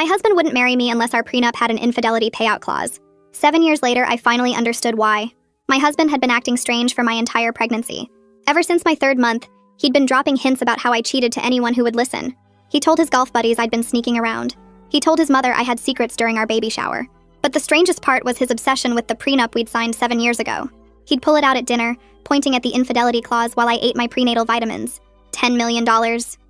My husband wouldn't marry me unless our prenup had an infidelity payout clause. 7 years later, I finally understood why. My husband had been acting strange for my entire pregnancy. Ever since my 3rd month, he'd been dropping hints about how I cheated to anyone who would listen. He told his golf buddies I'd been sneaking around. He told his mother I had secrets during our baby shower. But the strangest part was his obsession with the prenup we'd signed 7 years ago. He'd pull it out at dinner, pointing at the infidelity clause while I ate my prenatal vitamins. $10 million,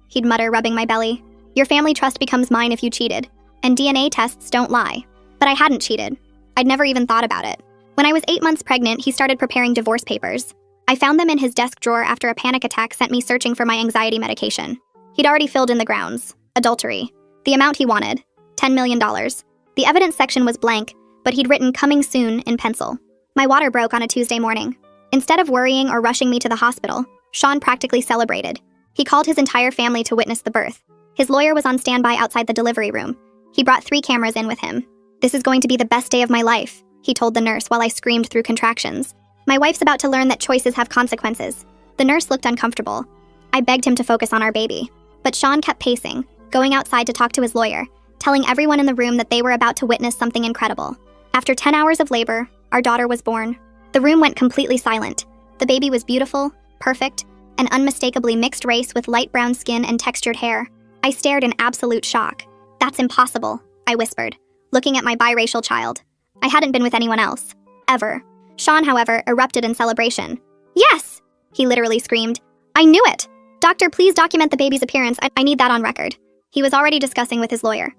he'd mutter, rubbing my belly. Your family trust becomes mine if you cheated. And DNA tests don't lie. But I hadn't cheated. I'd never even thought about it. When I was 8 months pregnant, he started preparing divorce papers. I found them in his desk drawer after a panic attack sent me searching for my anxiety medication. He'd already filled in the grounds. Adultery. The amount he wanted. $10 million. The evidence section was blank, but he'd written "coming soon" in pencil. My water broke on a Tuesday morning. Instead of worrying or rushing me to the hospital, Sean practically celebrated. He called his entire family to witness the birth. His lawyer was on standby outside the delivery room. He brought 3 cameras in with him. This is going to be the best day of my life, he told the nurse while I screamed through contractions. My wife's about to learn that choices have consequences. The nurse looked uncomfortable. I begged him to focus on our baby. But Sean kept pacing, going outside to talk to his lawyer, telling everyone in the room that they were about to witness something incredible. After 10 hours of labor, our daughter was born. The room went completely silent. The baby was beautiful, perfect, and unmistakably mixed race with light brown skin and textured hair. I stared in absolute shock. That's impossible, I whispered, looking at my biracial child. I hadn't been with anyone else. Ever. Sean, however, erupted in celebration. Yes! He literally screamed. I knew it! Doctor, please document the baby's appearance. I need that on record. He was already discussing with his lawyer.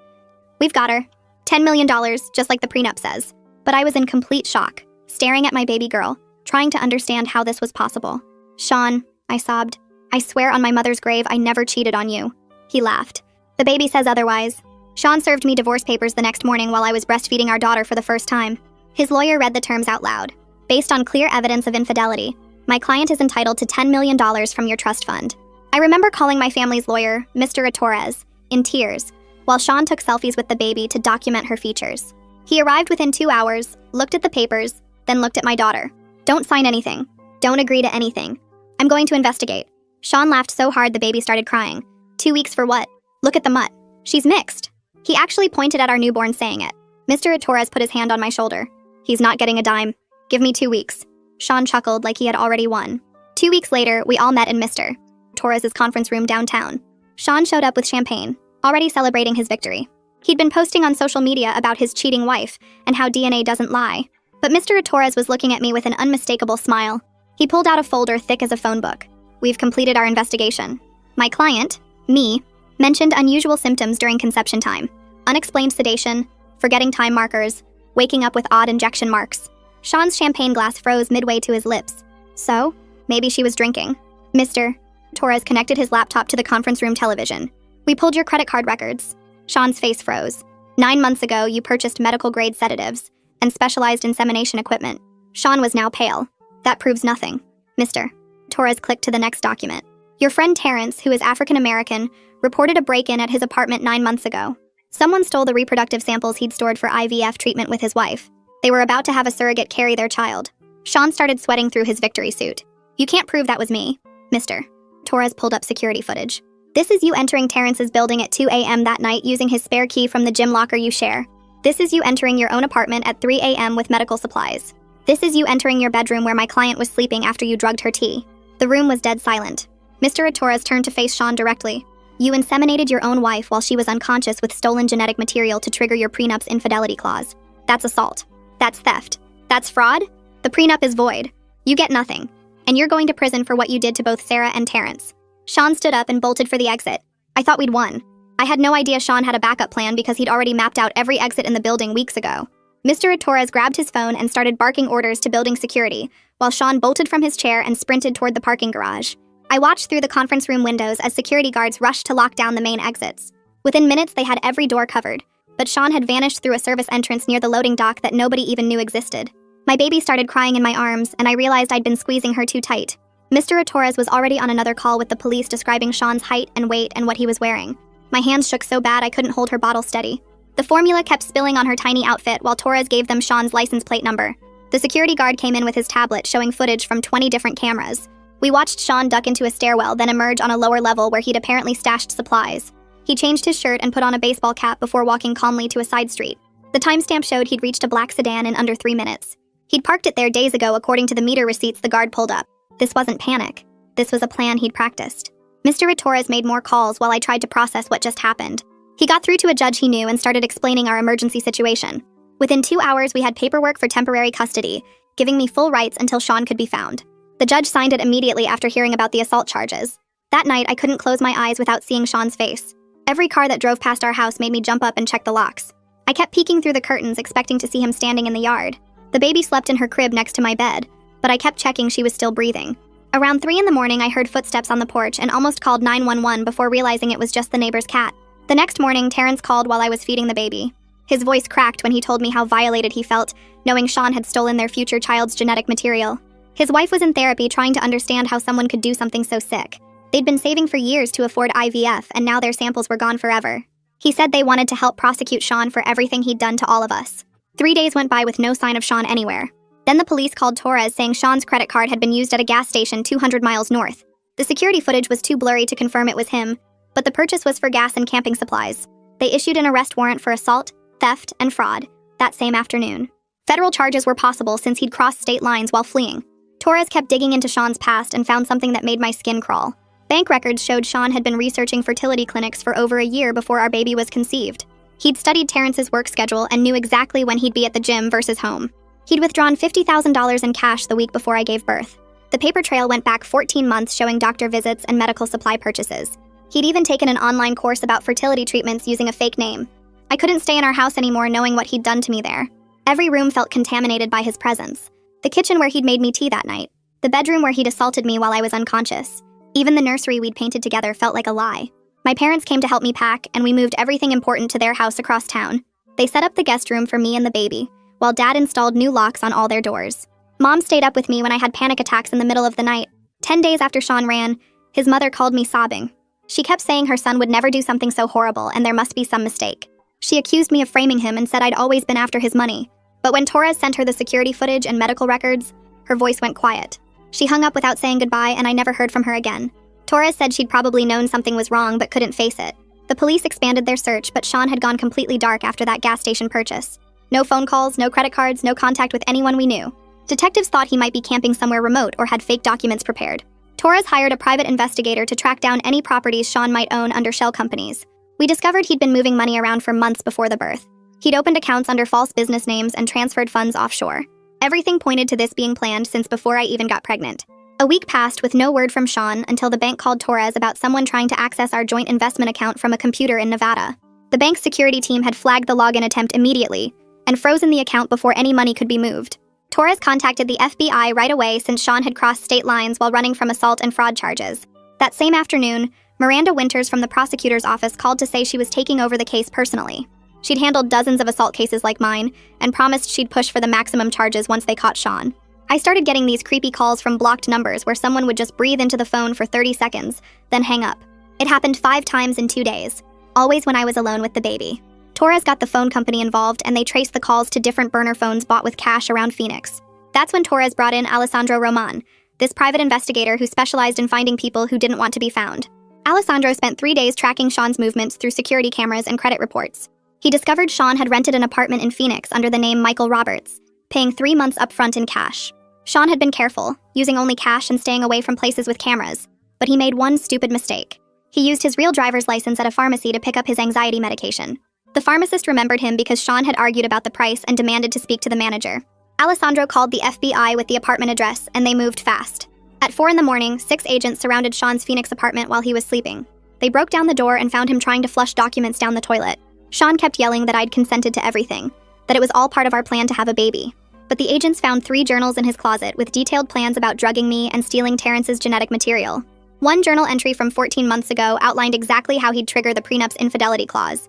We've got her. $10 million, just like the prenup says. But I was in complete shock, staring at my baby girl, trying to understand how this was possible. Sean, I sobbed. I swear on my mother's grave I never cheated on you. He laughed. The baby says otherwise. Sean served me divorce papers the next morning while I was breastfeeding our daughter for the first time. His lawyer read the terms out loud. Based on clear evidence of infidelity, my client is entitled to $10 million from your trust fund. I remember calling my family's lawyer, Mr. Torres, in tears, while Sean took selfies with the baby to document her features. He arrived within 2 hours, looked at the papers, then looked at my daughter. Don't sign anything. Don't agree to anything. I'm going to investigate. Sean laughed so hard the baby started crying. 2 weeks for what? Look at the mutt. She's mixed. He actually pointed at our newborn saying it. Mr. Torres put his hand on my shoulder. He's not getting a dime. Give me 2 weeks. Sean chuckled like he had already won. 2 weeks later, we all met in Mr. Torres' conference room downtown. Sean showed up with champagne, already celebrating his victory. He'd been posting on social media about his cheating wife and how DNA doesn't lie. But Mr. Torres was looking at me with an unmistakable smile. He pulled out a folder thick as a phone book. We've completed our investigation. My client, me, mentioned unusual symptoms during conception time. Unexplained sedation, forgetting time markers, waking up with odd injection marks. Sean's champagne glass froze midway to his lips. So, maybe she was drinking. Mr. Torres connected his laptop to the conference room television. We pulled your credit card records. Sean's face froze. 9 months ago, you purchased medical-grade sedatives and specialized insemination equipment. Sean was now pale. That proves nothing. Mr. Torres clicked to the next document. Your friend Terrence, who is African-American, reported a break-in at his apartment 9 months ago. Someone stole the reproductive samples he'd stored for IVF treatment with his wife. They were about to have a surrogate carry their child. Sean started sweating through his victory suit. You can't prove that was me. Mr. Torres pulled up security footage. This is you entering Terrence's building at 2 a.m. that night using his spare key from the gym locker you share. This is you entering your own apartment at 3 a.m. with medical supplies. This is you entering your bedroom where my client was sleeping after you drugged her tea. The room was dead silent. Mr. Torres turned to face Sean directly. You inseminated your own wife while she was unconscious with stolen genetic material to trigger your prenup's infidelity clause. That's assault. That's theft. That's fraud. The prenup is void. You get nothing. And you're going to prison for what you did to both Sarah and Terrence. Sean stood up and bolted for the exit. I thought we'd won. I had no idea Sean had a backup plan because he'd already mapped out every exit in the building weeks ago. Mr. Torres grabbed his phone and started barking orders to building security, while Sean bolted from his chair and sprinted toward the parking garage. I watched through the conference room windows as security guards rushed to lock down the main exits. Within minutes, they had every door covered, but Sean had vanished through a service entrance near the loading dock that nobody even knew existed. My baby started crying in my arms, and I realized I'd been squeezing her too tight. Mr. Torres was already on another call with the police describing Sean's height and weight and what he was wearing. My hands shook so bad I couldn't hold her bottle steady. The formula kept spilling on her tiny outfit while Torres gave them Sean's license plate number. The security guard came in with his tablet showing footage from 20 different cameras. We watched Sean duck into a stairwell, then emerge on a lower level where he'd apparently stashed supplies. He changed his shirt and put on a baseball cap before walking calmly to a side street. The timestamp showed he'd reached a black sedan in under 3 minutes. He'd parked it there days ago according to the meter receipts the guard pulled up. This wasn't panic. This was a plan he'd practiced. Mr. Torres made more calls while I tried to process what just happened. He got through to a judge he knew and started explaining our emergency situation. Within 2 hours, we had paperwork for temporary custody, giving me full rights until Sean could be found. The judge signed it immediately after hearing about the assault charges. That night, I couldn't close my eyes without seeing Sean's face. Every car that drove past our house made me jump up and check the locks. I kept peeking through the curtains, expecting to see him standing in the yard. The baby slept in her crib next to my bed, but I kept checking she was still breathing. Around 3 in the morning, I heard footsteps on the porch and almost called 911 before realizing it was just the neighbor's cat. The next morning, Terrence called while I was feeding the baby. His voice cracked when he told me how violated he felt, knowing Sean had stolen their future child's genetic material. His wife was in therapy trying to understand how someone could do something so sick. They'd been saving for years to afford IVF, and now their samples were gone forever. He said they wanted to help prosecute Sean for everything he'd done to all of us. 3 days went by with no sign of Sean anywhere. Then the police called Torres saying Sean's credit card had been used at a gas station 200 miles north. The security footage was too blurry to confirm it was him, but the purchase was for gas and camping supplies. They issued an arrest warrant for assault, theft, and fraud that same afternoon. Federal charges were possible since he'd crossed state lines while fleeing. Torres kept digging into Sean's past and found something that made my skin crawl. Bank records showed Sean had been researching fertility clinics for over a year before our baby was conceived. He'd studied Terrence's work schedule and knew exactly when he'd be at the gym versus home. He'd withdrawn $50,000 in cash the week before I gave birth. The paper trail went back 14 months showing doctor visits and medical supply purchases. He'd even taken an online course about fertility treatments using a fake name. I couldn't stay in our house anymore knowing what he'd done to me there. Every room felt contaminated by his presence. The kitchen where he'd made me tea that night. The bedroom where he'd assaulted me while I was unconscious. Even the nursery we'd painted together felt like a lie. My parents came to help me pack, and we moved everything important to their house across town. They set up the guest room for me and the baby, while Dad installed new locks on all their doors. Mom stayed up with me when I had panic attacks in the middle of the night. 10 days after Sean ran, his mother called me sobbing. She kept saying her son would never do something so horrible and there must be some mistake. She accused me of framing him and said I'd always been after his money. But when Torres sent her the security footage and medical records, her voice went quiet. She hung up without saying goodbye, and I never heard from her again. Torres said she'd probably known something was wrong but couldn't face it. The police expanded their search, but Sean had gone completely dark after that gas station purchase. No phone calls, no credit cards, no contact with anyone we knew. Detectives thought he might be camping somewhere remote or had fake documents prepared. Torres hired a private investigator to track down any properties Sean might own under shell companies. We discovered he'd been moving money around for months before the birth. He'd opened accounts under false business names and transferred funds offshore. Everything pointed to this being planned since before I even got pregnant. A week passed with no word from Sean until the bank called Torres about someone trying to access our joint investment account from a computer in Nevada. The bank's security team had flagged the login attempt immediately and frozen the account before any money could be moved. Torres contacted the FBI right away since Sean had crossed state lines while running from assault and fraud charges. That same afternoon, Miranda Winters from the prosecutor's office called to say she was taking over the case personally. She'd handled dozens of assault cases like mine and promised she'd push for the maximum charges once they caught Sean. I started getting these creepy calls from blocked numbers where someone would just breathe into the phone for 30 seconds, then hang up. It happened 5 times in 2 days, always when I was alone with the baby. Torres got the phone company involved and they traced the calls to different burner phones bought with cash around Phoenix. That's when Torres brought in Alessandro Roman, this private investigator who specialized in finding people who didn't want to be found. Alessandro spent 3 days tracking Sean's movements through security cameras and credit reports. He discovered Sean had rented an apartment in Phoenix under the name Michael Roberts, paying 3 months upfront in cash. Sean had been careful, using only cash and staying away from places with cameras, but he made one stupid mistake. He used his real driver's license at a pharmacy to pick up his anxiety medication. The pharmacist remembered him because Sean had argued about the price and demanded to speak to the manager. Alessandro called the FBI with the apartment address, and they moved fast. At 4 in the morning, 6 agents surrounded Sean's Phoenix apartment while he was sleeping. They broke down the door and found him trying to flush documents down the toilet. Sean kept yelling that I'd consented to everything, that it was all part of our plan to have a baby. But the agents found 3 journals in his closet with detailed plans about drugging me and stealing Terrence's genetic material. One journal entry from 14 months ago outlined exactly how he'd trigger the prenup's infidelity clause.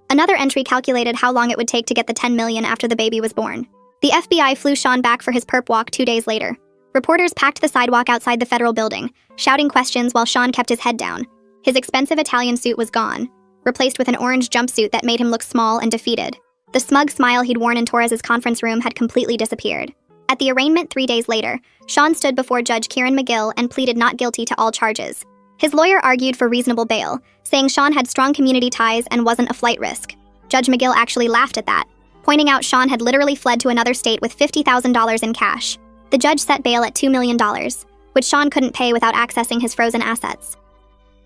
Another entry calculated how long it would take to get the $10 million after the baby was born. The FBI flew Sean back for his perp walk 2 days later. Reporters packed the sidewalk outside the federal building, shouting questions while Sean kept his head down. His expensive Italian suit was gone, replaced with an orange jumpsuit that made him look small and defeated. The smug smile he'd worn in Torres's conference room had completely disappeared. At the arraignment 3 days later, Sean stood before Judge Kieran McGill and pleaded not guilty to all charges. His lawyer argued for reasonable bail, saying Sean had strong community ties and wasn't a flight risk. Judge McGill actually laughed at that, pointing out Sean had literally fled to another state with $50,000 in cash. The judge set bail at $2 million, which Sean couldn't pay without accessing his frozen assets.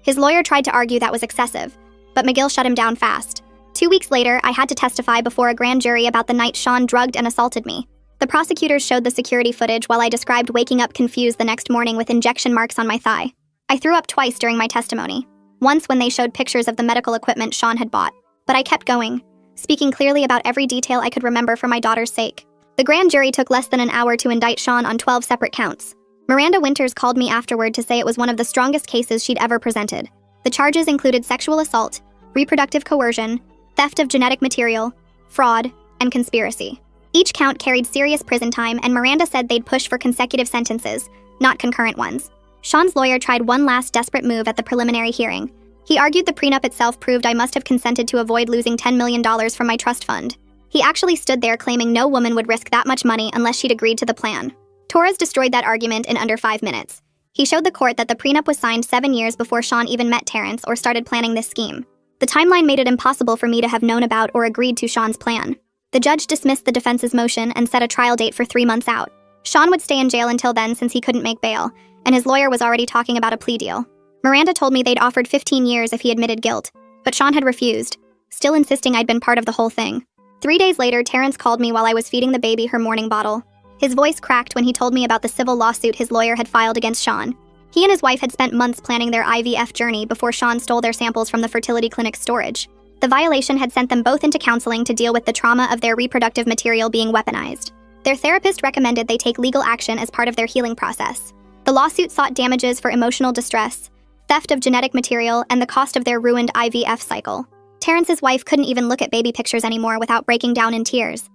His lawyer tried to argue that was excessive, but McGill shut him down fast. 2 weeks later, I had to testify before a grand jury about the night Sean drugged and assaulted me. The prosecutors showed the security footage while I described waking up confused the next morning with injection marks on my thigh. I threw up twice during my testimony, once when they showed pictures of the medical equipment Sean had bought. But I kept going, speaking clearly about every detail I could remember for my daughter's sake. The grand jury took less than an hour to indict Sean on 12 separate counts. Miranda Winters called me afterward to say it was one of the strongest cases she'd ever presented. The charges included sexual assault, reproductive coercion, theft of genetic material, fraud, and conspiracy. Each count carried serious prison time, and Miranda said they'd push for consecutive sentences, not concurrent ones. Sean's lawyer tried one last desperate move at the preliminary hearing. He argued the prenup itself proved I must have consented to avoid losing $10 million from my trust fund. He actually stood there claiming no woman would risk that much money unless she'd agreed to the plan. Torres destroyed that argument in under 5 minutes. He showed the court that the prenup was signed 7 years before Sean even met Terrence or started planning this scheme. The timeline made it impossible for me to have known about or agreed to Sean's plan. The judge dismissed the defense's motion and set a trial date for 3 months out. Sean would stay in jail until then since he couldn't make bail, and his lawyer was already talking about a plea deal. Miranda told me they'd offered 15 years if he admitted guilt, but Sean had refused, still insisting I'd been part of the whole thing. 3 days later, Terrence called me while I was feeding the baby her morning bottle. His voice cracked when he told me about the civil lawsuit his lawyer had filed against Sean. He and his wife had spent months planning their IVF journey before Sean stole their samples from the fertility clinic's storage. The violation had sent them both into counseling to deal with the trauma of their reproductive material being weaponized. Their therapist recommended they take legal action as part of their healing process. The lawsuit sought damages for emotional distress, theft of genetic material, and the cost of their ruined IVF cycle. Terrence's wife couldn't even look at baby pictures anymore without breaking down in tears.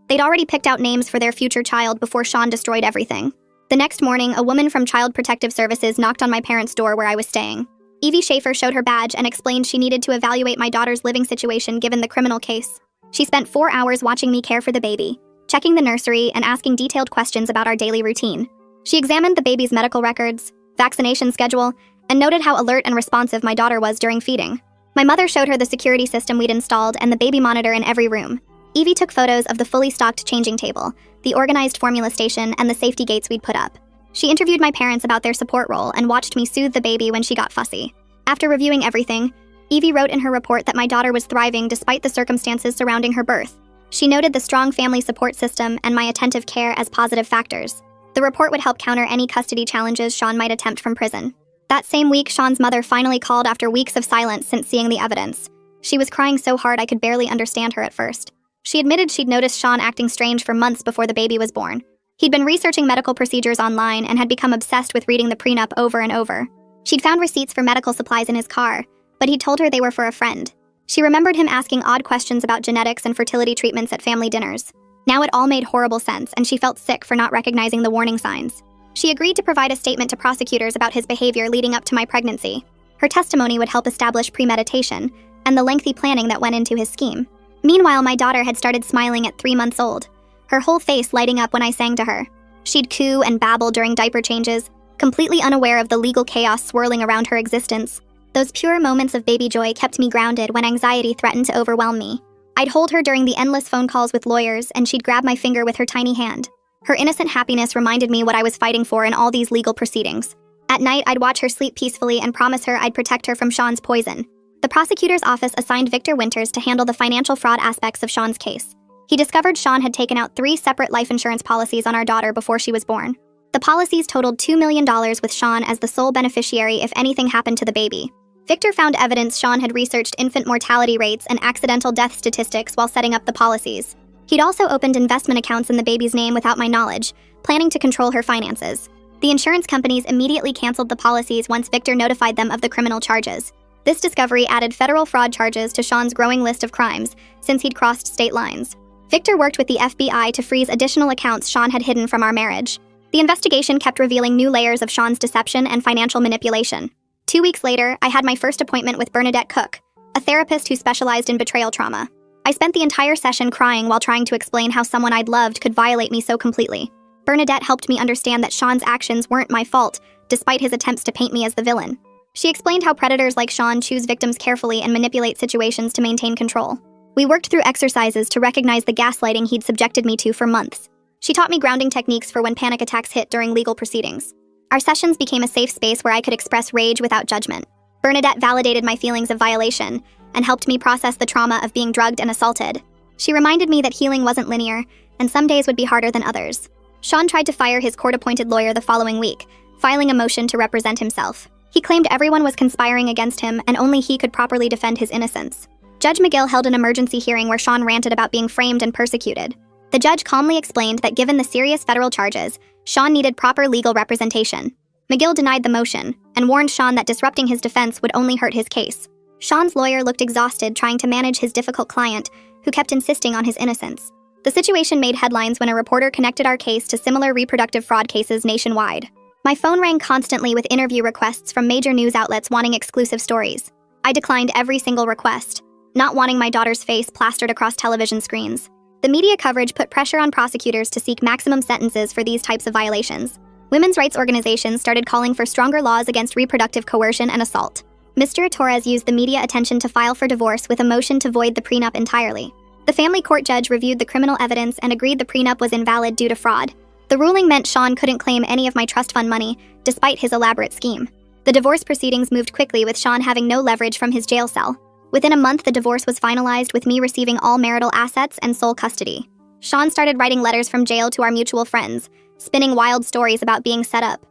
They'd already picked out names for their future child before Sean destroyed everything. The next morning, a woman from Child Protective Services knocked on my parents' door where I was staying. Evie Schaefer showed her badge and explained she needed to evaluate my daughter's living situation given the criminal case. She spent 4 hours watching me care for the baby, checking the nursery, and asking detailed questions about our daily routine. She examined the baby's medical records, vaccination schedule, and noted how alert and responsive my daughter was during feeding. My mother showed her the security system we'd installed and the baby monitor in every room. Evie took photos of the fully stocked changing table, the organized formula station, and the safety gates we'd put up. She interviewed my parents about their support role and watched me soothe the baby when she got fussy. After reviewing everything, Evie wrote in her report that my daughter was thriving despite the circumstances surrounding her birth. She noted the strong family support system and my attentive care as positive factors. The report would help counter any custody challenges Sean might attempt from prison. That same week, Sean's mother finally called after weeks of silence since seeing the evidence. She was crying so hard I could barely understand her at first. She admitted she'd noticed Sean acting strange for months before the baby was born. He'd been researching medical procedures online and had become obsessed with reading the prenup over and over. She'd found receipts for medical supplies in his car, but he'd told her they were for a friend. She remembered him asking odd questions about genetics and fertility treatments at family dinners. Now it all made horrible sense, and she felt sick for not recognizing the warning signs. She agreed to provide a statement to prosecutors about his behavior leading up to my pregnancy. Her testimony would help establish premeditation and the lengthy planning that went into his scheme. Meanwhile, my daughter had started smiling at 3 months old, her whole face lighting up when I sang to her. She'd coo and babble during diaper changes, completely unaware of the legal chaos swirling around her existence. Those pure moments of baby joy kept me grounded when anxiety threatened to overwhelm me. I'd hold her during the endless phone calls with lawyers, and she'd grab my finger with her tiny hand. Her innocent happiness reminded me what I was fighting for in all these legal proceedings. At night, I'd watch her sleep peacefully and promise her I'd protect her from Sean's poison. The prosecutor's office assigned Victor Winters to handle the financial fraud aspects of Sean's case. He discovered Sean had taken out 3 separate life insurance policies on our daughter before she was born. The policies totaled $2 million with Sean as the sole beneficiary if anything happened to the baby. Victor found evidence Sean had researched infant mortality rates and accidental death statistics while setting up the policies. He'd also opened investment accounts in the baby's name without my knowledge, planning to control her finances. The insurance companies immediately canceled the policies once Victor notified them of the criminal charges. This discovery added federal fraud charges to Sean's growing list of crimes, since he'd crossed state lines. Victor worked with the FBI to freeze additional accounts Sean had hidden from our marriage. The investigation kept revealing new layers of Sean's deception and financial manipulation. 2 weeks later, I had my first appointment with Bernadette Cook, a therapist who specialized in betrayal trauma. I spent the entire session crying while trying to explain how someone I'd loved could violate me so completely. Bernadette helped me understand that Sean's actions weren't my fault, despite his attempts to paint me as the villain. She explained how predators like Sean choose victims carefully and manipulate situations to maintain control. We worked through exercises to recognize the gaslighting he'd subjected me to for months. She taught me grounding techniques for when panic attacks hit during legal proceedings. Our sessions became a safe space where I could express rage without judgment. Bernadette validated my feelings of violation and helped me process the trauma of being drugged and assaulted. She reminded me that healing wasn't linear, and some days would be harder than others. Sean tried to fire his court-appointed lawyer the following week, filing a motion to represent himself. He claimed everyone was conspiring against him and only he could properly defend his innocence. Judge McGill held an emergency hearing where Sean ranted about being framed and persecuted. The judge calmly explained that given the serious federal charges, Sean needed proper legal representation. McGill denied the motion and warned Sean that disrupting his defense would only hurt his case. Sean's lawyer looked exhausted trying to manage his difficult client, who kept insisting on his innocence. The situation made headlines when a reporter connected our case to similar reproductive fraud cases nationwide. My phone rang constantly with interview requests from major news outlets wanting exclusive stories. I declined every single request, not wanting my daughter's face plastered across television screens. The media coverage put pressure on prosecutors to seek maximum sentences for these types of violations. Women's rights organizations started calling for stronger laws against reproductive coercion and assault. Mr. Torres used the media attention to file for divorce with a motion to void the prenup entirely. The family court judge reviewed the criminal evidence and agreed the prenup was invalid due to fraud. The ruling meant Sean couldn't claim any of my trust fund money, despite his elaborate scheme. The divorce proceedings moved quickly with Sean having no leverage from his jail cell. Within a month, the divorce was finalized with me receiving all marital assets and sole custody. Sean started writing letters from jail to our mutual friends, spinning wild stories about being set up.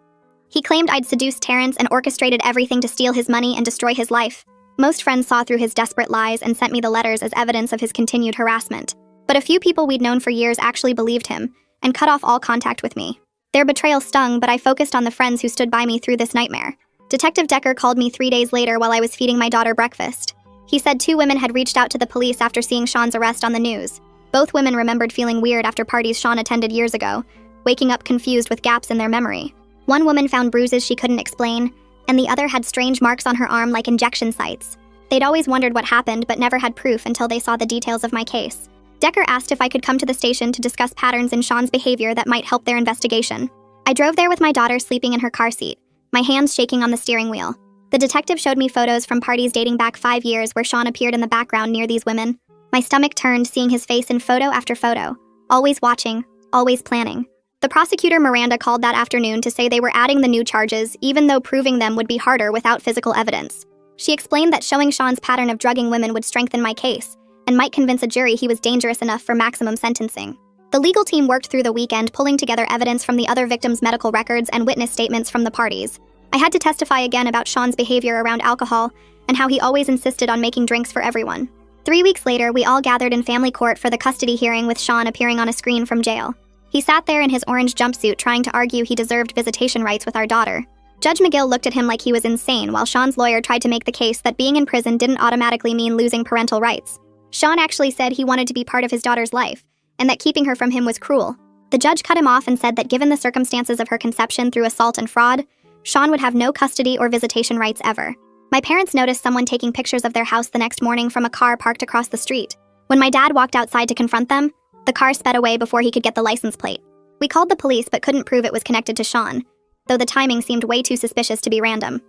He claimed I'd seduced Terrence and orchestrated everything to steal his money and destroy his life. Most friends saw through his desperate lies and sent me the letters as evidence of his continued harassment. But a few people we'd known for years actually believed him and cut off all contact with me. Their betrayal stung, but I focused on the friends who stood by me through this nightmare. Detective Decker called me 3 days later while I was feeding my daughter breakfast. He said 2 women had reached out to the police after seeing Sean's arrest on the news. Both women remembered feeling weird after parties Sean attended years ago, waking up confused with gaps in their memory. One woman found bruises she couldn't explain, and the other had strange marks on her arm like injection sites. They'd always wondered what happened but never had proof until they saw the details of my case. Decker asked if I could come to the station to discuss patterns in Sean's behavior that might help their investigation. I drove there with my daughter sleeping in her car seat, my hands shaking on the steering wheel. The detective showed me photos from parties dating back 5 years where Sean appeared in the background near these women. My stomach turned seeing his face in photo after photo, always watching, always planning. The prosecutor Miranda called that afternoon to say they were adding the new charges, even though proving them would be harder without physical evidence. She explained that showing Sean's pattern of drugging women would strengthen my case, and might convince a jury he was dangerous enough for maximum sentencing. The legal team worked through the weekend pulling together evidence from the other victims' medical records and witness statements from the parties. I had to testify again about Sean's behavior around alcohol and how he always insisted on making drinks for everyone. 3 weeks later, we all gathered in family court for the custody hearing with Sean appearing on a screen from jail. He sat there in his orange jumpsuit trying to argue he deserved visitation rights with our daughter. Judge McGill looked at him like he was insane while Sean's lawyer tried to make the case that being in prison didn't automatically mean losing parental rights. Sean actually said he wanted to be part of his daughter's life, and that keeping her from him was cruel. The judge cut him off and said that given the circumstances of her conception through assault and fraud, Sean would have no custody or visitation rights ever. My parents noticed someone taking pictures of their house the next morning from a car parked across the street. When my dad walked outside to confront them, the car sped away before he could get the license plate. We called the police but couldn't prove it was connected to Sean, though the timing seemed way too suspicious to be random.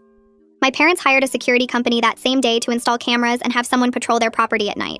My parents hired a security company that same day to install cameras and have someone patrol their property at night.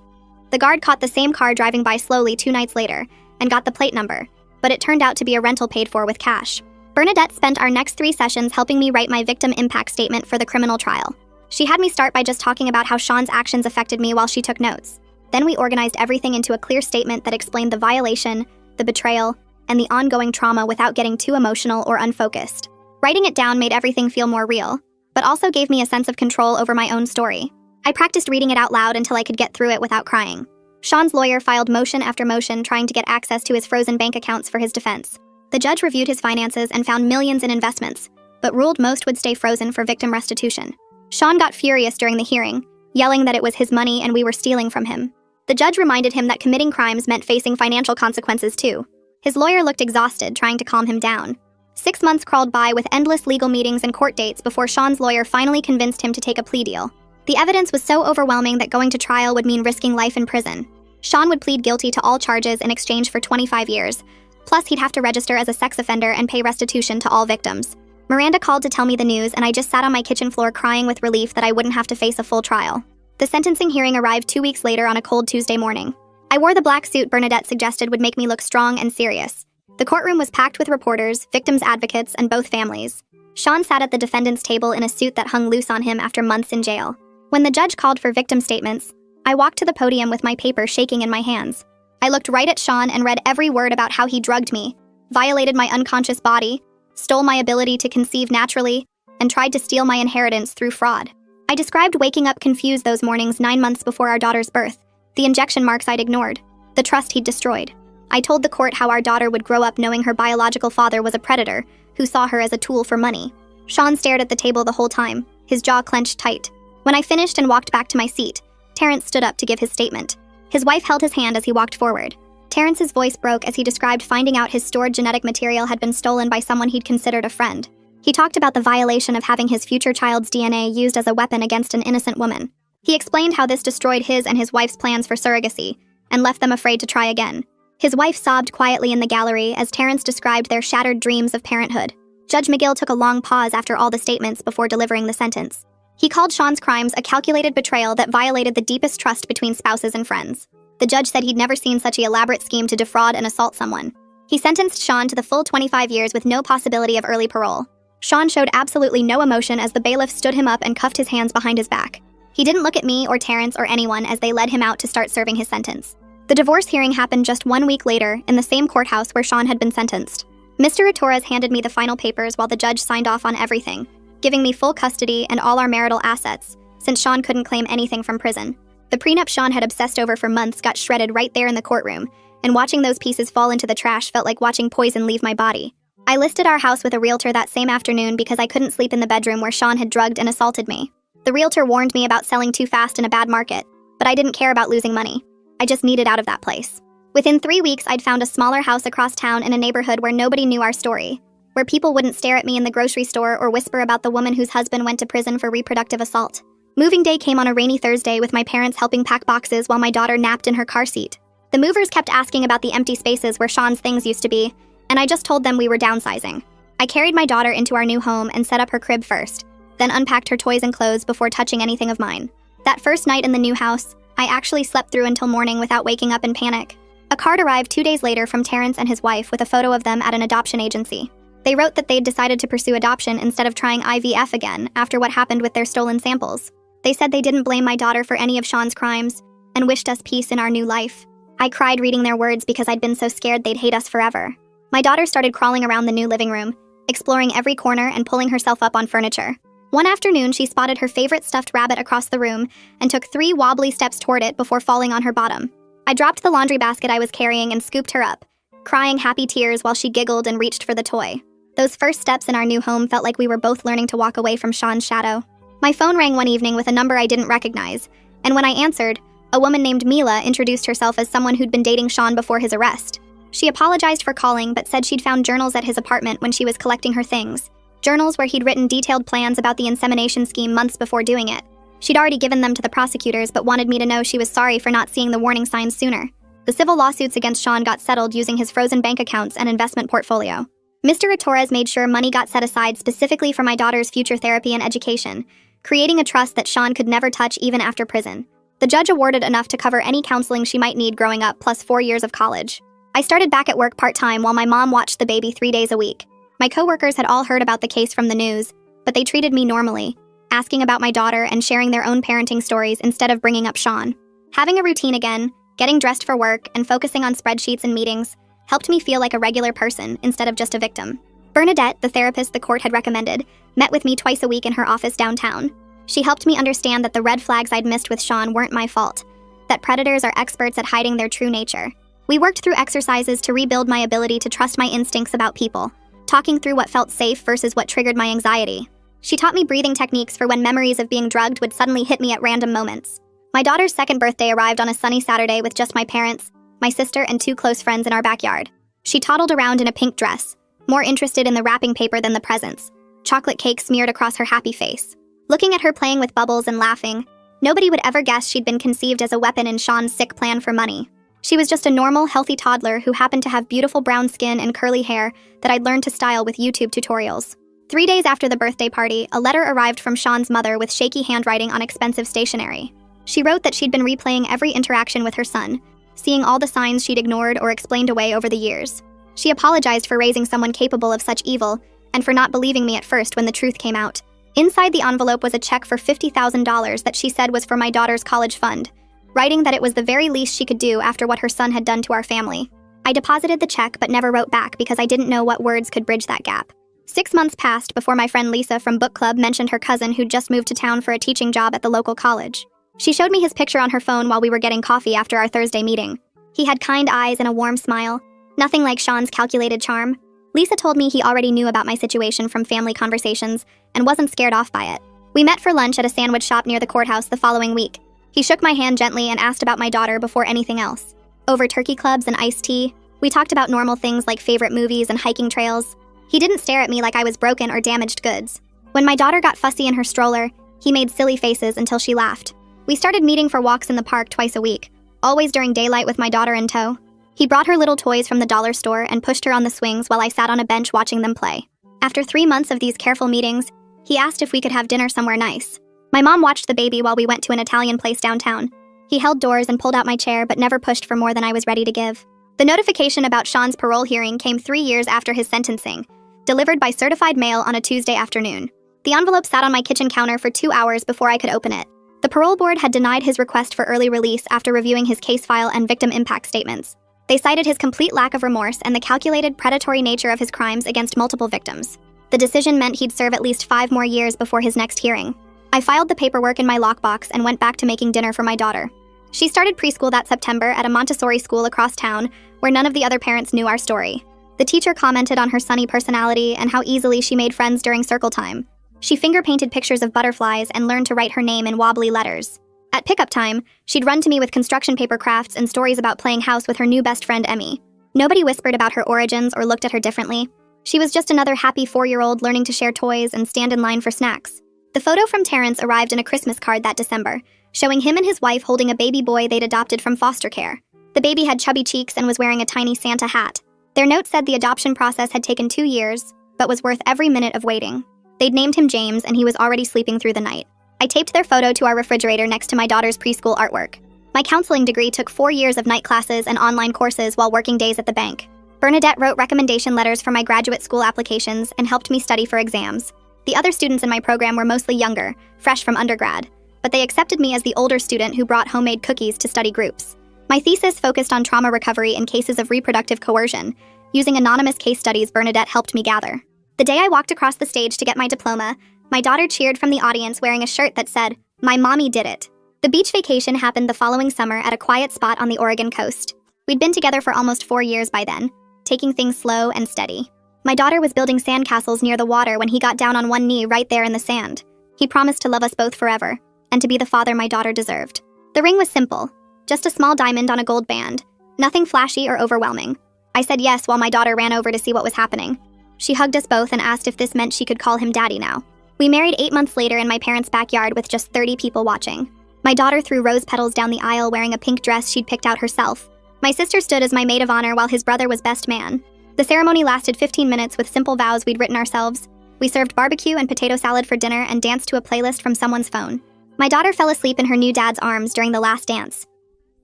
The guard caught the same car driving by slowly 2 nights later and got the plate number, but it turned out to be a rental paid for with cash. Bernadette spent our next 3 sessions helping me write my victim impact statement for the criminal trial. She had me start by just talking about how Sean's actions affected me while she took notes. Then we organized everything into a clear statement that explained the violation, the betrayal, and the ongoing trauma without getting too emotional or unfocused. Writing it down made everything feel more real, but also gave me a sense of control over my own story. I practiced reading it out loud until I could get through it without crying. Sean's lawyer filed motion after motion trying to get access to his frozen bank accounts for his defense. The judge reviewed his finances and found millions in investments, but ruled most would stay frozen for victim restitution. Sean got furious during the hearing, yelling that it was his money and we were stealing from him. The judge reminded him that committing crimes meant facing financial consequences too. His lawyer looked exhausted, trying to calm him down. 6 months crawled by with endless legal meetings and court dates before Sean's lawyer finally convinced him to take a plea deal. The evidence was so overwhelming that going to trial would mean risking life in prison. Sean would plead guilty to all charges in exchange for 25 years. Plus, he'd have to register as a sex offender and pay restitution to all victims. Miranda called to tell me the news, and I just sat on my kitchen floor crying with relief that I wouldn't have to face a full trial. The sentencing hearing arrived 2 weeks later on a cold Tuesday morning. I wore the black suit Bernadette suggested would make me look strong and serious. The courtroom was packed with reporters, victims' advocates, and both families. Sean sat at the defendant's table in a suit that hung loose on him after months in jail. When the judge called for victim statements, I walked to the podium with my paper shaking in my hands. I looked right at Sean and read every word about how he drugged me, violated my unconscious body, stole my ability to conceive naturally, and tried to steal my inheritance through fraud. I described waking up confused those mornings 9 months before our daughter's birth, the injection marks I'd ignored, the trust he'd destroyed. I told the court how our daughter would grow up knowing her biological father was a predator who saw her as a tool for money. Sean stared at the table the whole time, his jaw clenched tight. When I finished and walked back to my seat, Terrence stood up to give his statement. His wife held his hand as he walked forward. Terrence's voice broke as he described finding out his stored genetic material had been stolen by someone he'd considered a friend. He talked about the violation of having his future child's DNA used as a weapon against an innocent woman. He explained how this destroyed his and his wife's plans for surrogacy and left them afraid to try again. His wife sobbed quietly in the gallery as Terrence described their shattered dreams of parenthood. Judge McGill took a long pause after all the statements before delivering the sentence. He called Sean's crimes a calculated betrayal that violated the deepest trust between spouses and friends. The judge said he'd never seen such an elaborate scheme to defraud and assault someone. He sentenced Sean to the full 25 years with no possibility of early parole. Sean showed absolutely no emotion as the bailiff stood him up and cuffed his hands behind his back. He didn't look at me or Terrence or anyone as they led him out to start serving his sentence. The divorce hearing happened just 1 week later in the same courthouse where Sean had been sentenced. Mr. Torres handed me the final papers while the judge signed off on everything, giving me full custody and all our marital assets, since Sean couldn't claim anything from prison. The prenup Sean had obsessed over for months got shredded right there in the courtroom, and watching those pieces fall into the trash felt like watching poison leave my body. I listed our house with a realtor that same afternoon because I couldn't sleep in the bedroom where Sean had drugged and assaulted me. The realtor warned me about selling too fast in a bad market, but I didn't care about losing money. I just needed out of that place. Within 3 weeks, I'd found a smaller house across town in a neighborhood where nobody knew our story, where people wouldn't stare at me in the grocery store or whisper about the woman whose husband went to prison for reproductive assault. Moving day came on a rainy Thursday with my parents helping pack boxes while my daughter napped in her car seat. The movers kept asking about the empty spaces where Sean's things used to be, and I just told them we were downsizing. I carried my daughter into our new home and set up her crib first, then unpacked her toys and clothes before touching anything of mine. That first night in the new house, I actually slept through until morning without waking up in panic. A card arrived 2 days later from Terrence and his wife with a photo of them at an adoption agency. They wrote that they'd decided to pursue adoption instead of trying IVF again after what happened with their stolen samples. They said they didn't blame my daughter for any of Sean's crimes and wished us peace in our new life. I cried reading their words because I'd been so scared they'd hate us forever. My daughter started crawling around the new living room, exploring every corner and pulling herself up on furniture. One afternoon, she spotted her favorite stuffed rabbit across the room and took 3 wobbly steps toward it before falling on her bottom. I dropped the laundry basket I was carrying and scooped her up, crying happy tears while she giggled and reached for the toy. Those first steps in our new home felt like we were both learning to walk away from Sean's shadow. My phone rang one evening with a number I didn't recognize, and when I answered, a woman named Mila introduced herself as someone who'd been dating Sean before his arrest. She apologized for calling but said she'd found journals at his apartment when she was collecting her things. Journals where he'd written detailed plans about the insemination scheme months before doing it. She'd already given them to the prosecutors but wanted me to know she was sorry for not seeing the warning signs sooner. The civil lawsuits against Sean got settled using his frozen bank accounts and investment portfolio. Mr. Torres made sure money got set aside specifically for my daughter's future therapy and education, creating a trust that Sean could never touch even after prison. The judge awarded enough to cover any counseling she might need growing up plus 4 years of college. I started back at work part-time while my mom watched the baby 3 days a week. My coworkers had all heard about the case from the news, but they treated me normally, asking about my daughter and sharing their own parenting stories instead of bringing up Sean. Having a routine again, getting dressed for work, and focusing on spreadsheets and meetings helped me feel like a regular person instead of just a victim. Bernadette, the therapist the court had recommended, met with me twice a week in her office downtown. She helped me understand that the red flags I'd missed with Sean weren't my fault, that predators are experts at hiding their true nature. We worked through exercises to rebuild my ability to trust my instincts about people, talking through what felt safe versus what triggered my anxiety. She taught me breathing techniques for when memories of being drugged would suddenly hit me at random moments. My daughter's second birthday arrived on a sunny Saturday with just my parents, my sister, and 2 close friends in our backyard. She toddled around in a pink dress, more interested in the wrapping paper than the presents, chocolate cake smeared across her happy face. Looking at her playing with bubbles and laughing, nobody would ever guess she'd been conceived as a weapon in Sean's sick plan for money. She was just a normal, healthy toddler who happened to have beautiful brown skin and curly hair that I'd learned to style with YouTube tutorials. 3 days after the birthday party, a letter arrived from Sean's mother with shaky handwriting on expensive stationery. She wrote that she'd been replaying every interaction with her son, seeing all the signs she'd ignored or explained away over the years. She apologized for raising someone capable of such evil, and for not believing me at first when the truth came out. Inside the envelope was a check for $50,000 that she said was for my daughter's college fund, writing that it was the very least she could do after what her son had done to our family. I deposited the check but never wrote back because I didn't know what words could bridge that gap. 6 months passed before my friend Lisa from book club mentioned her cousin who'd just moved to town for a teaching job at the local college. She showed me his picture on her phone while we were getting coffee after our Thursday meeting. He had kind eyes and a warm smile, nothing like Sean's calculated charm. Lisa told me he already knew about my situation from family conversations and wasn't scared off by it. We met for lunch at a sandwich shop near the courthouse the following week. He shook my hand gently and asked about my daughter before anything else. Over turkey clubs and iced tea, we talked about normal things like favorite movies and hiking trails. He didn't stare at me like I was broken or damaged goods. When my daughter got fussy in her stroller, he made silly faces until she laughed. We started meeting for walks in the park twice a week, always during daylight with my daughter in tow. He brought her little toys from the dollar store and pushed her on the swings while I sat on a bench watching them play. After 3 months of these careful meetings, he asked if we could have dinner somewhere nice. My mom watched the baby while we went to an Italian place downtown. He held doors and pulled out my chair but never pushed for more than I was ready to give. The notification about Sean's parole hearing came 3 years after his sentencing, delivered by certified mail on a Tuesday afternoon. The envelope sat on my kitchen counter for 2 hours before I could open it. The parole board had denied his request for early release after reviewing his case file and victim impact statements. They cited his complete lack of remorse and the calculated predatory nature of his crimes against multiple victims. The decision meant he'd serve at least 5 more years before his next hearing. I filed the paperwork in my lockbox and went back to making dinner for my daughter. She started preschool that September at a Montessori school across town where none of the other parents knew our story. The teacher commented on her sunny personality and how easily she made friends during circle time. She finger-painted pictures of butterflies and learned to write her name in wobbly letters. At pickup time, she'd run to me with construction paper crafts and stories about playing house with her new best friend Emmy. Nobody whispered about her origins or looked at her differently. She was just another happy 4-year-old learning to share toys and stand in line for snacks. The photo from Terrence arrived in a Christmas card that December, showing him and his wife holding a baby boy they'd adopted from foster care. The baby had chubby cheeks and was wearing a tiny Santa hat. Their note said the adoption process had taken 2 years, but was worth every minute of waiting. They'd named him James, and he was already sleeping through the night. I taped their photo to our refrigerator next to my daughter's preschool artwork. My counseling degree took 4 years of night classes and online courses while working days at the bank. Bernadette wrote recommendation letters for my graduate school applications and helped me study for exams. The other students in my program were mostly younger, fresh from undergrad, but they accepted me as the older student who brought homemade cookies to study groups. My thesis focused on trauma recovery in cases of reproductive coercion, using anonymous case studies Bernadette helped me gather. The day I walked across the stage to get my diploma, my daughter cheered from the audience wearing a shirt that said, "My mommy did it." The beach vacation happened the following summer at a quiet spot on the Oregon coast. We'd been together for almost 4 years by then, taking things slow and steady. My daughter was building sandcastles near the water when he got down on one knee right there in the sand. He promised to love us both forever, and to be the father my daughter deserved. The ring was simple, just a small diamond on a gold band, nothing flashy or overwhelming. I said yes while my daughter ran over to see what was happening. She hugged us both and asked if this meant she could call him daddy now. We married 8 months later in my parents' backyard with just 30 people watching. My daughter threw rose petals down the aisle wearing a pink dress she'd picked out herself. My sister stood as my maid of honor while his brother was best man. The ceremony lasted 15 minutes with simple vows we'd written ourselves. We served barbecue and potato salad for dinner and danced to a playlist from someone's phone. My daughter fell asleep in her new dad's arms during the last dance.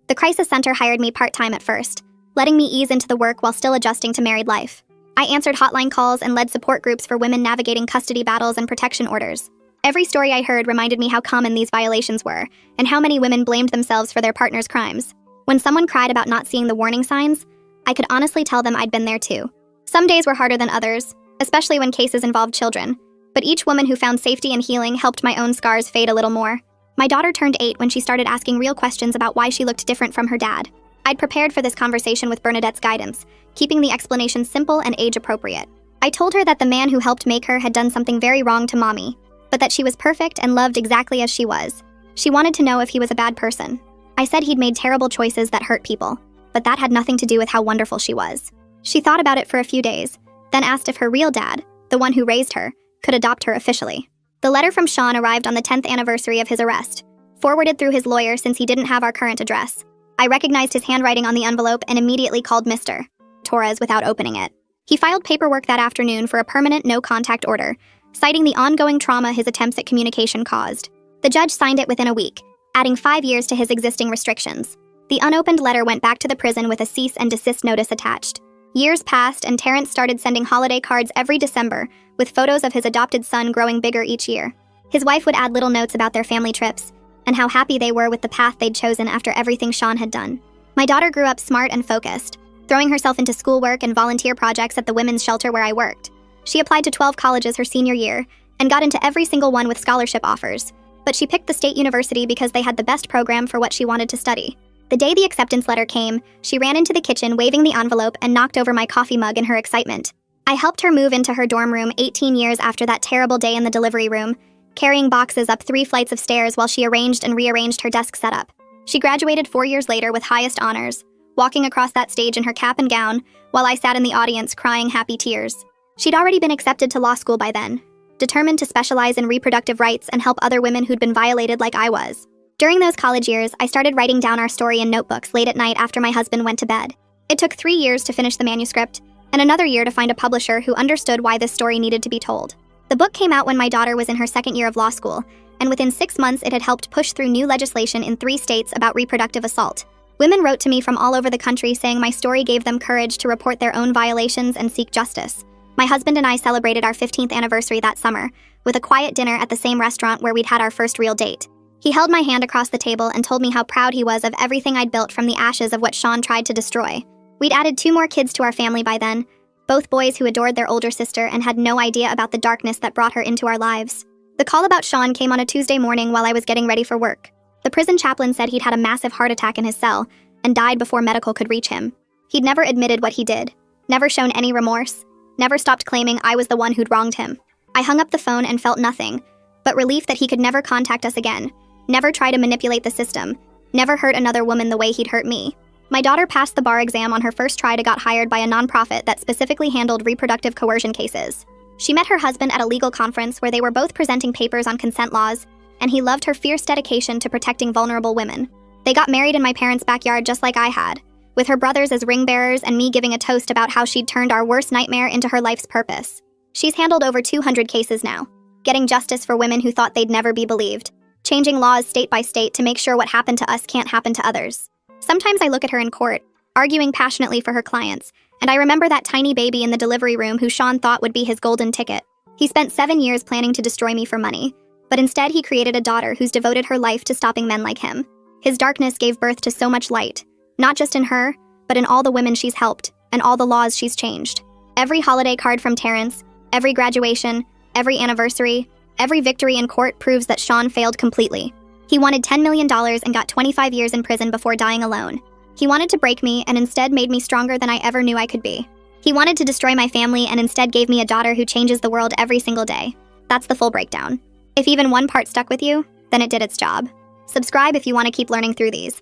The crisis center hired me part-time at first, letting me ease into the work while still adjusting to married life. I answered hotline calls and led support groups for women navigating custody battles and protection orders. Every story I heard reminded me how common these violations were, and how many women blamed themselves for their partner's crimes. When someone cried about not seeing the warning signs, I could honestly tell them I'd been there too. Some days were harder than others, especially when cases involved children, but each woman who found safety and healing helped my own scars fade a little more. My daughter turned 8 when she started asking real questions about why she looked different from her dad. I'd prepared for this conversation with Bernadette's guidance, keeping the explanation simple and age-appropriate. I told her that the man who helped make her had done something very wrong to Mommy, but that she was perfect and loved exactly as she was. She wanted to know if he was a bad person. I said he'd made terrible choices that hurt people, but that had nothing to do with how wonderful she was. She thought about it for a few days, then asked if her real dad, the one who raised her, could adopt her officially. The letter from Sean arrived on the 10th anniversary of his arrest, forwarded through his lawyer since he didn't have our current address. I recognized his handwriting on the envelope and immediately called Mr. Torres without opening it. He filed paperwork that afternoon for a permanent no-contact order, citing the ongoing trauma his attempts at communication caused. The judge signed it within a week, adding 5 years to his existing restrictions. The unopened letter went back to the prison with a cease and desist notice attached. Years passed, and Terrence started sending holiday cards every December, with photos of his adopted son growing bigger each year. His wife would add little notes about their family trips, and how happy they were with the path they'd chosen after everything Sean had done. My daughter grew up smart and focused, throwing herself into schoolwork and volunteer projects at the women's shelter where I worked. She applied to 12 colleges her senior year, and got into every single one with scholarship offers, but she picked the state university because they had the best program for what she wanted to study. The day the acceptance letter came, she ran into the kitchen waving the envelope and knocked over my coffee mug in her excitement. I helped her move into her dorm room 18 years after that terrible day in the delivery room, carrying boxes up 3 flights of stairs while she arranged and rearranged her desk setup. She graduated 4 years later with highest honors, walking across that stage in her cap and gown, while I sat in the audience crying happy tears. She'd already been accepted to law school by then, determined to specialize in reproductive rights and help other women who'd been violated like I was. During those college years, I started writing down our story in notebooks late at night after my husband went to bed. It took 3 years to finish the manuscript, and another year to find a publisher who understood why this story needed to be told. The book came out when my daughter was in her 2nd year of law school, and within 6 months it had helped push through new legislation in 3 states about reproductive assault. Women wrote to me from all over the country saying my story gave them courage to report their own violations and seek justice. My husband and I celebrated our 15th anniversary that summer, with a quiet dinner at the same restaurant where we'd had our first real date. He held my hand across the table and told me how proud he was of everything I'd built from the ashes of what Sean tried to destroy. We'd added 2 more kids to our family by then, both boys who adored their older sister and had no idea about the darkness that brought her into our lives. The call about Sean came on a Tuesday morning while I was getting ready for work. The prison chaplain said he'd had a massive heart attack in his cell and died before medical could reach him. He'd never admitted what he did, never shown any remorse, never stopped claiming I was the one who'd wronged him. I hung up the phone and felt nothing, but relief that he could never contact us again, never try to manipulate the system, never hurt another woman the way he'd hurt me. My daughter passed the bar exam on her first try to got hired by a nonprofit that specifically handled reproductive coercion cases. She met her husband at a legal conference where they were both presenting papers on consent laws, and he loved her fierce dedication to protecting vulnerable women. They got married in my parents' backyard just like I had, with her brothers as ring bearers and me giving a toast about how she'd turned our worst nightmare into her life's purpose. She's handled over 200 cases now, getting justice for women who thought they'd never be believed, changing laws state by state to make sure what happened to us can't happen to others. Sometimes I look at her in court, arguing passionately for her clients, and I remember that tiny baby in the delivery room who Sean thought would be his golden ticket. He spent 7 years planning to destroy me for money, but instead he created a daughter who's devoted her life to stopping men like him. His darkness gave birth to so much light, not just in her, but in all the women she's helped, and all the laws she's changed. Every holiday card from Terrence, every graduation, every anniversary, every victory in court proves that Sean failed completely. He wanted $10 million and got 25 years in prison before dying alone. He wanted to break me and instead made me stronger than I ever knew I could be. He wanted to destroy my family and instead gave me a daughter who changes the world every single day. That's the full breakdown. If even one part stuck with you, then it did its job. Subscribe if you want to keep learning through these.